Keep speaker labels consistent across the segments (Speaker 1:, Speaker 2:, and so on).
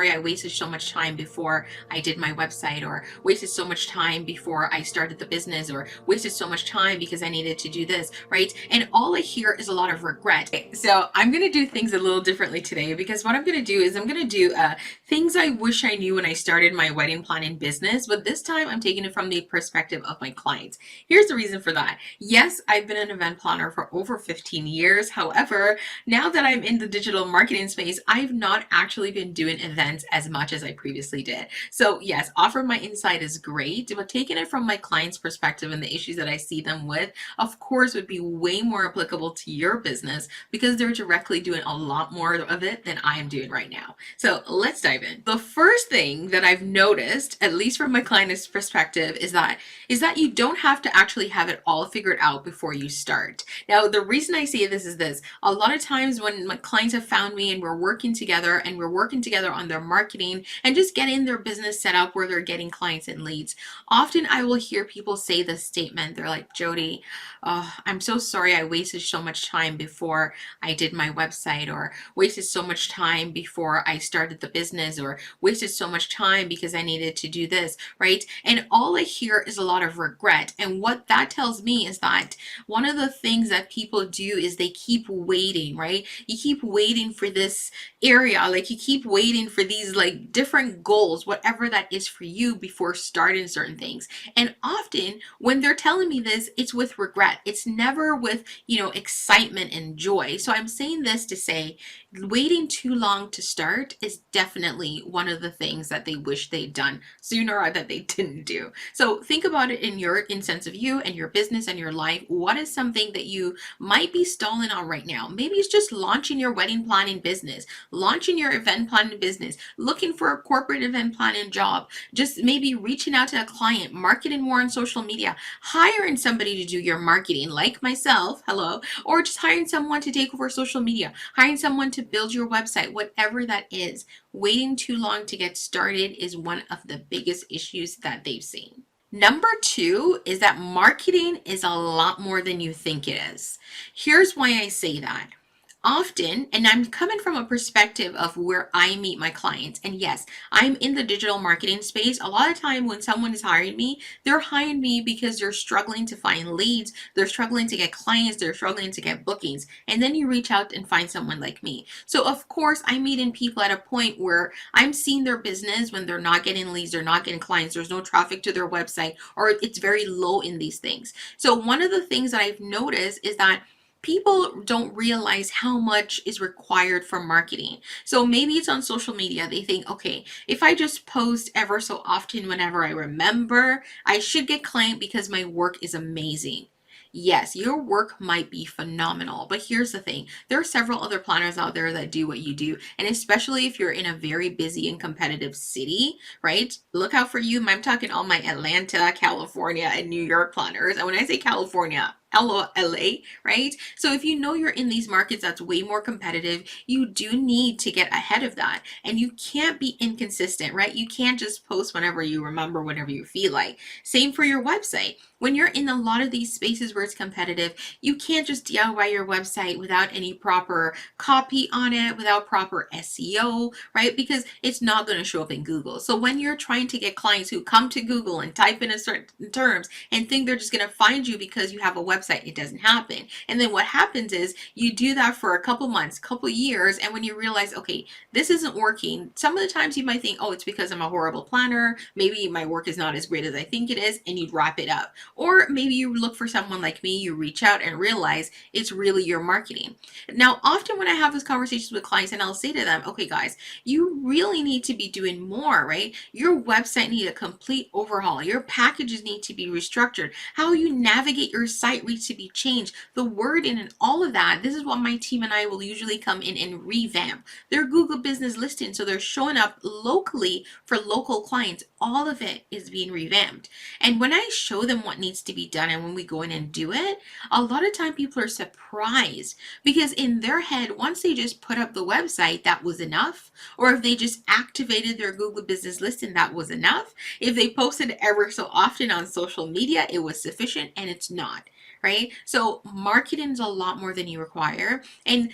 Speaker 1: sorry I wasted so much time before I did my website, or wasted so much time before I started the business, or wasted so much time because I needed to do this, right? And all I hear is a lot of regret. So I'm going to do things a little differently today, because what I'm going to do is I'm going to do things I wish I knew when I started my wedding planning business, but this time I'm taking it from the perspective of my clients. Here's the reason for that. Yes, I've been an event planner for over 15 years. However, now that I'm in the digital marketing space, I've not actually been doing events as much as I previously did. So yes, offering my insight is great, but taking it from my client's perspective and the issues that I see them with, of course, would be way more applicable to your business, because they're directly doing a lot more of it than I am doing right now. So let's dive in. The first thing that I've noticed, at least from my client's perspective, is that you don't have to actually have it all figured out before you start. Now, the reason I say this is this: a lot of times when my clients have found me and we're working together on their marketing and just getting their business set up where they're getting clients and leads, often I will hear people say this statement. They're like, Jody, I'm so sorry I wasted so much time before I did my website, or wasted so much time before I started the business, or wasted so much time because I needed to do this, right? And all I hear is a lot of regret. And what that tells me is that one of the things that people do is they keep waiting, right? You keep waiting for this area, like you keep waiting for these like different goals, whatever that is for you, before starting certain things. And often when they're telling me this, it's with regret. It's never with, excitement and joy. So I'm saying this to say, waiting too long to start is definitely one of the things that they wish they'd done sooner, or that they didn't do. So think about it in sense of you and your business and your life. What is something that you might be stalling on right now? Maybe it's just launching your wedding planning business, launching your event planning business, looking for a corporate event planning job, just maybe reaching out to a client, marketing more on social media, hiring somebody to do your marketing like myself, hello, or just hiring someone to take over social media, hiring someone to build your website, whatever that is. Waiting too long to get started is one of the biggest issues that they've seen. Number two is that marketing is a lot more than you think it is. Here's why I say that. Often, and I'm coming from a perspective of where I meet my clients, and yes, I'm in the digital marketing space. A lot of time when someone is hiring me, they're hiring me because they're struggling to find leads, they're struggling to get clients, they're struggling to get bookings, and then you reach out and find someone like me. So of course, I'm meeting people at a point where I'm seeing their business when they're not getting leads, they're not getting clients, there's no traffic to their website, or it's very low in these things. So one of the things that I've noticed is that people don't realize how much is required for marketing. So maybe it's on social media. They think, okay, if I just post ever so often whenever I remember, I should get client because my work is amazing. Yes, your work might be phenomenal, but here's the thing. There are several other planners out there that do what you do. And especially if you're in a very busy and competitive city, right? Look out for you. I'm talking all my Atlanta, California, and New York planners. And when I say California, LA, right? So if you know you're in these markets that's way more competitive, you do need to get ahead of that. And you can't be inconsistent, right? You can't just post whenever you remember, whenever you feel like. Same for your website. When you're in a lot of these spaces where it's competitive, you can't just DIY your website without any proper copy on it, without proper SEO, right? Because it's not going to show up in Google. So when you're trying to get clients who come to Google and type in a certain terms and think they're just going to find you because you have a website, it doesn't happen. And then what happens is you do that for a couple months, couple years, and when you realize, okay, this isn't working, some of the times you might think, oh, it's because I'm a horrible planner, maybe my work is not as great as I think it is, and you'd wrap it up. Or maybe you look for someone like me, you reach out and realize it's really your marketing. Now, often when I have these conversations with clients, and I'll say to them, okay, guys, you really need to be doing more, right? Your website needs a complete overhaul. Your packages need to be restructured. How you navigate your site needs to be changed. The wording and all of that, this is what my team and I will usually come in and revamp. Their Google business listing, so they're showing up locally for local clients. All of it is being revamped. And when I show them what needs to be done and when we go in and do it, a lot of time people are surprised because in their head, once they just put up the website, that was enough. Or if they just activated their Google business listing, that was enough. If they posted ever so often on social media, it was sufficient, and it's not. right? So marketing is a lot more than you require and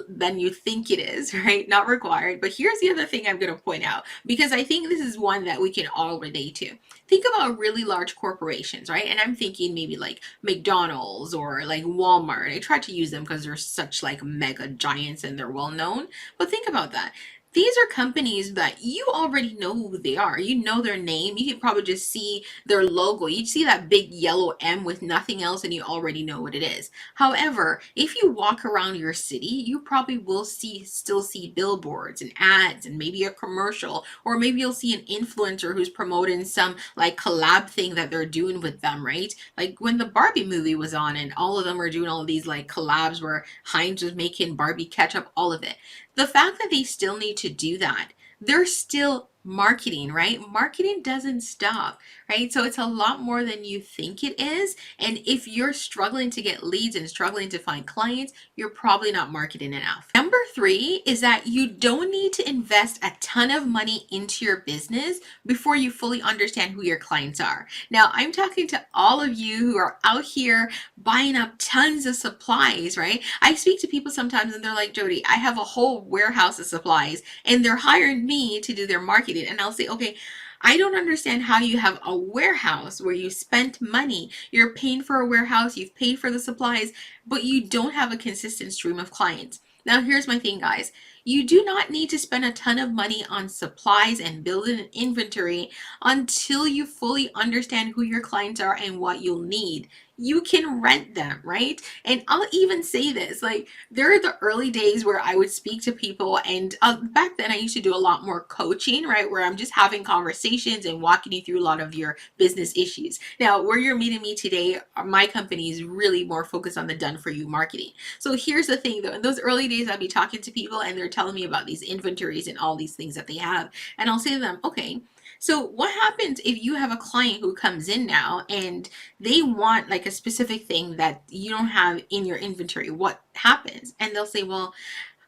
Speaker 1: than you think it is, right? Not required. But here's the other thing I'm going to point out, because I think this is one that we can all relate to. Think about really large corporations, right? And I'm thinking maybe like McDonald's or like Walmart. I try to use them because they're such like mega giants and they're well known. But think about that. These are companies that you already know who they are. You know their name. You can probably just see their logo. You see that big yellow M with nothing else and you already know what it is. However, if you walk around your city, you probably will still see billboards and ads and maybe a commercial, or maybe you'll see an influencer who's promoting some like collab thing that they're doing with them, right? Like when the Barbie movie was on and all of them were doing all of these like collabs where Heinz was making Barbie ketchup, all of it. The fact that they still need to do that, they're still marketing, right? Marketing doesn't stop, right? So it's a lot more than you think it is. And if you're struggling to get leads and struggling to find clients, you're probably not marketing enough. Number 3 is that you don't need to invest a ton of money into your business before you fully understand who your clients are. Now, I'm talking to all of you who are out here buying up tons of supplies, right? I speak to people sometimes and they're like, Jody, I have a whole warehouse of supplies and they're hiring me to do their marketing. And I'll say, okay, I don't understand how you have a warehouse where you spent money. You're paying for a warehouse, you've paid for the supplies, but you don't have a consistent stream of clients. Now, here's my thing, guys. You do not need to spend a ton of money on supplies and building an inventory until you fully understand who your clients are and what you'll need. You can rent them, right? And I'll even say this, like there are the early days where I would speak to people and back then I used to do a lot more coaching, right? Where I'm just having conversations and walking you through a lot of your business issues. Now, where you're meeting me today, my company is really more focused on the done for you marketing. So here's the thing though, in those early days, I'd be talking to people and they're telling me about these inventories and all these things that they have. And I'll say to them, okay, so what happens if you have a client who comes in now and they want like a specific thing that you don't have in your inventory? What happens? And they'll say, well,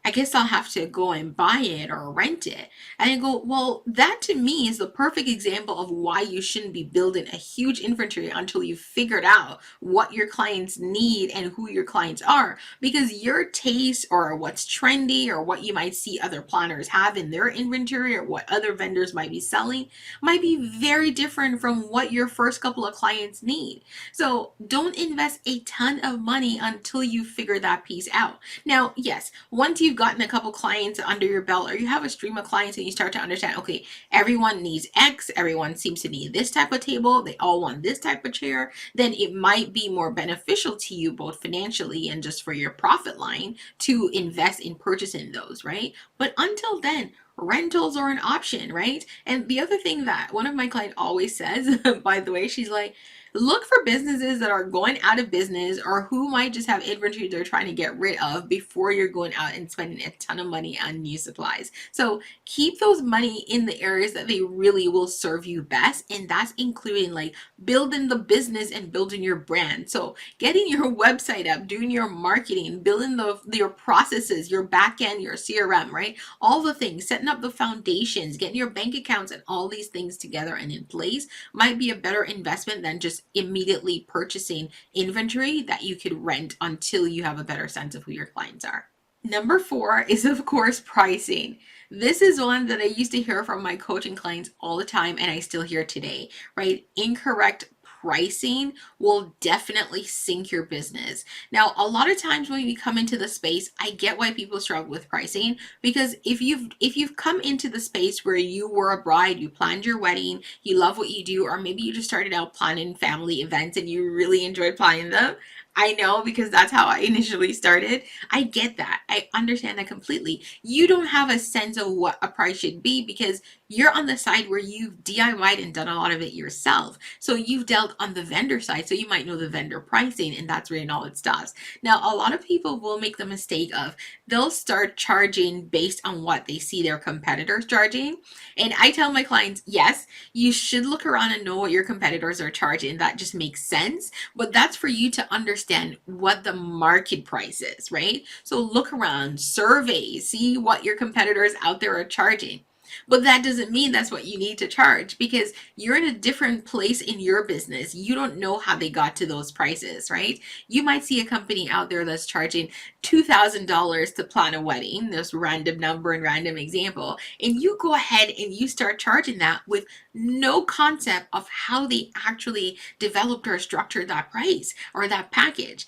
Speaker 1: I guess I'll have to go and buy it or rent it. And I go, well, that to me is the perfect example of why you shouldn't be building a huge inventory until you've figured out what your clients need and who your clients are. Because your taste or what's trendy or what you might see other planners have in their inventory or what other vendors might be selling might be very different from what your first couple of clients need. So don't invest a ton of money until you figure that piece out. Now, yes, once you've gotten a couple clients under your belt or you have a stream of clients and you start to understand, okay, everyone needs X, everyone seems to need this type of table, they all want this type of chair, then it might be more beneficial to you both financially and just for your profit line to invest in purchasing those, right? But until then, rentals are an option, right? And the other thing that one of my clients always says, by the way, she's like, look for businesses that are going out of business or who might just have inventory they're trying to get rid of before you're going out and spending a ton of money on new supplies. So keep those money in the areas that they really will serve you best. And that's including like building the business and building your brand. So getting your website up, doing your marketing, building your processes, your back end, your CRM, right? All the things, setting up the foundations, getting your bank accounts and all these things together and in place might be a better investment than just immediately purchasing inventory that you could rent until you have a better sense of who your clients are. Number 4 is, of course, pricing. This is one that I used to hear from my coaching clients all the time, and I still hear today, right? Incorrect pricing will definitely sink your business. Now, a lot of times when we come into the space, I get why people struggle with pricing, because if you've come into the space where you were a bride, you planned your wedding, you love what you do, or maybe you just started out planning family events and you really enjoyed planning them. I know, because that's how I initially started. I get that. I understand that completely. You don't have a sense of what a price should be because you're on the side where you've DIY'd and done a lot of it yourself. So you've dealt on the vendor side, so you might know the vendor pricing, and that's really all it stops. Now, a lot of people will make the mistake of they'll start charging based on what they see their competitors charging. And I tell my clients, yes, you should look around and know what your competitors are charging. That just makes sense. But that's for you to understand what the market price is, right? So look around, survey, see what your competitors out there are charging. But that doesn't mean that's what you need to charge, because you're in a different place in your business. You don't know how they got to those prices, right? You might see a company out there that's charging $2,000 to plan a wedding, this random number and random example, and you go ahead and you start charging that with no concept of how they actually developed or structured that price or that package.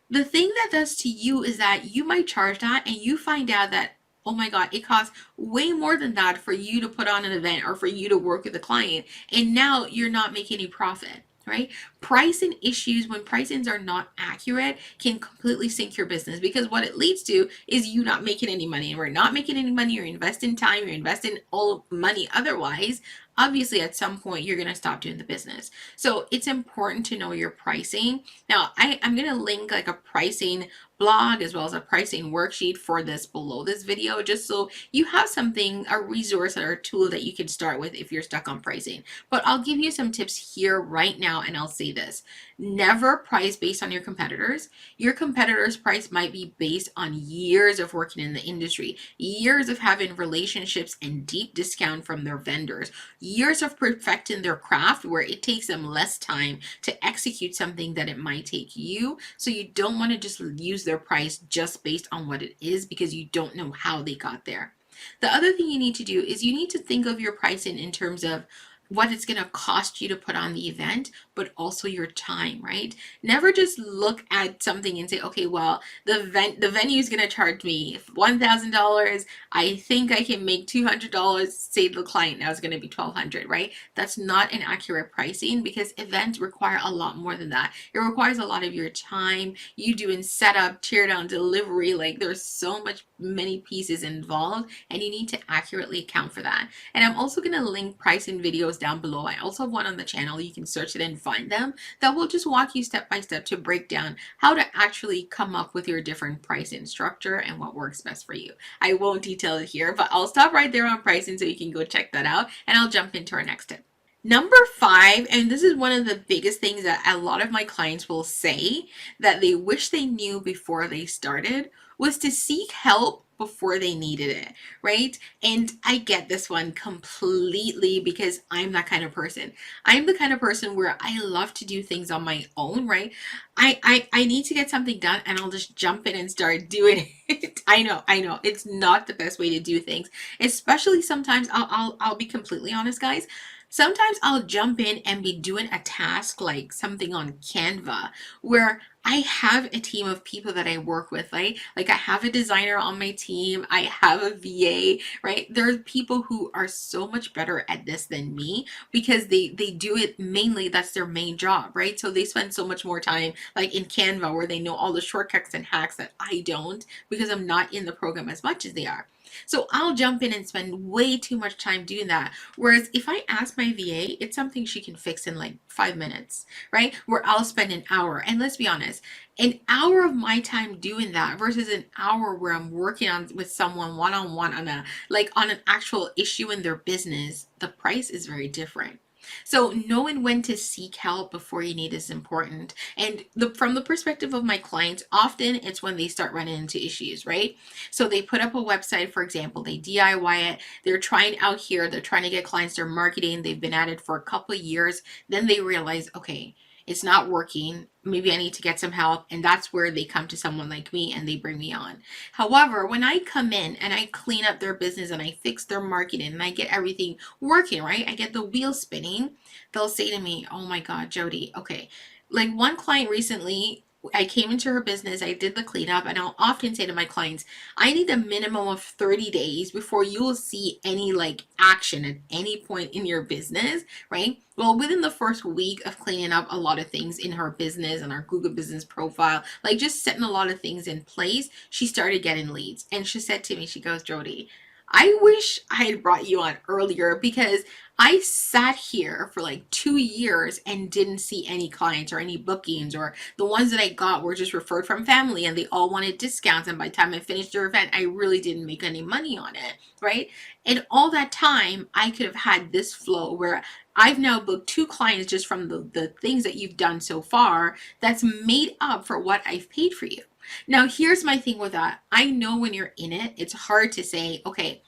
Speaker 1: The thing that does to you is that you might charge that and you find out that, oh my God, it costs way more than that for you to put on an event or for you to work with a client. And now you're not making any profit, right? Pricing issues, when pricings are not accurate, can completely sink your business, because what it leads to is you not making any money. And we're not making any money. You're investing time, you're investing all money otherwise. Obviously, at some point, you're going to stop doing the business. So it's important to know your pricing. Now, I'm going to link like a pricing blog as well as a pricing worksheet for this below this video, just so you have something, a resource or a tool that you can start with if you're stuck on pricing. But I'll give you some tips here right now, and I'll say this: never price based on your competitors. Your competitors' price might be based on years of working in the industry, years of having relationships and deep discount from their vendors, years of perfecting their craft, where it takes them less time to execute something that it might take you. So you don't want to just use their price just based on what it is, because you don't know how they got there. The other thing you need to do is you need to think of your pricing in terms of what it's going to cost you to put on the event, but also your time, right? Never just look at something and say, okay, well, the venue is going to charge me $1,000. I think I can make $200. Say the client now is going to be $1,200, right? That's not an accurate pricing, because events require a lot more than that. It requires a lot of your time, you doing setup, tear down, delivery. Like, there's so many pieces involved, and you need to accurately account for that. And I'm also going to link pricing videos down below. I also have one on the channel. You can search it and find them, that will just walk you step by step to break down how to actually come up with your different pricing structure and what works best for you. I won't detail it here, but I'll stop right there on pricing so you can go check that out, and I'll jump into our next tip. Number 5, and this is one of the biggest things that a lot of my clients will say that they wish they knew before they started, was to seek help before they needed it, right? And I get this one completely, because I'm that kind of person. I'm the kind of person where I love to do things on my own, right? I need to get something done and I'll just jump in and start doing it. I know it's not the best way to do things, especially sometimes. I'll be completely honest, guys. Sometimes I'll jump in and be doing a task like something on Canva, where I have a team of people that I work with, right? Like, I have a designer on my team, I have a VA, right? There are people who are so much better at this than me, because they do it mainly, that's their main job, right? So they spend so much more time like in Canva, where they know all the shortcuts and hacks that I don't, because I'm not in the program as much as they are. So I'll jump in and spend way too much time doing that. Whereas if I ask my VA, it's something she can fix in like 5 minutes, right? Where I'll spend an hour. And let's be honest, an hour of my time doing that versus an hour where I'm working on with someone one-on-one on on an actual issue in their business, the price is very different. So knowing when to seek help before you need is important. And from the perspective of my clients, often it's when they start running into issues, right? So they put up a website, for example, they DIY it, they're trying out here, they're trying to get clients, they're marketing, they've been at it for a couple of years. Then they realize, okay, it's not working. Maybe I need to get some help. And that's where they come to someone like me and they bring me on. However, when I come in and I clean up their business and I fix their marketing and I get everything working, right? I get the wheels spinning. They'll say to me, oh my God, Jody, okay. Like, one client recently, I came into her business, I did the cleanup, and I'll often say to my clients, I need a minimum of 30 days before you will see any like action at any point in your business, right? Well, within the first week of cleaning up a lot of things in her business and our Google business profile, like just setting a lot of things in place, she started getting leads. And she said to me, she goes, Jody, I wish I had brought you on earlier, because I sat here for like 2 years and didn't see any clients or any bookings, or the ones that I got were just referred from family and they all wanted discounts. And by the time I finished their event, I really didn't make any money on it, right? And all that time, I could have had this flow where I've now booked 2 clients just from the things that you've done so far, that's made up for what I've paid for you. Now, here's my thing with that. I know when you're in it, it's hard to say, okay,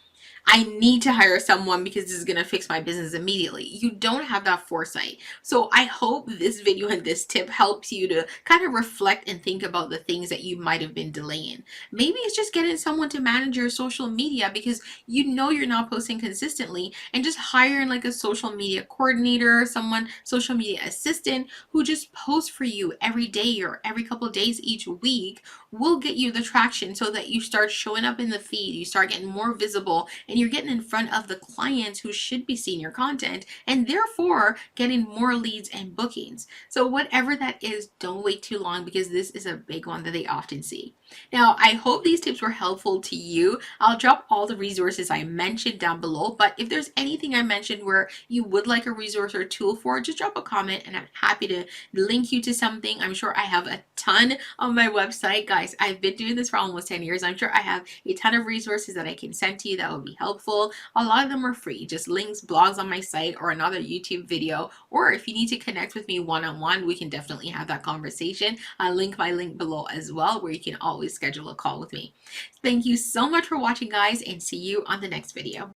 Speaker 1: I need to hire someone because this is going to fix my business immediately. You don't have that foresight. So I hope this video and this tip helps you to kind of reflect and think about the things that you might have been delaying. Maybe it's just getting someone to manage your social media because you know you're not posting consistently, and just hiring like a social media coordinator, someone, social media assistant who just posts for you every day or every couple of days each week will get you the traction so that you start showing up in the feed, you start getting more visible, and you're getting in front of the clients who should be seeing your content and therefore getting more leads and bookings. So whatever that is, don't wait too long because this is a big one that they often see. Now, I hope these tips were helpful to you. I'll drop all the resources I mentioned down below, but if there's anything I mentioned where you would like a resource or tool for, just drop a comment and I'm happy to link you to something. I'm sure I have a ton on my website. Guys, I've been doing this for almost 10 years. I'm sure I have a ton of resources that I can send to you that will be helpful. A lot of them are free, just links, blogs on my site, or another YouTube video. Or if you need to connect with me one-on-one, we can definitely have that conversation. I'll link my link below as well, where you can always schedule a call with me. Thank you so much for watching, guys, and see you on the next video.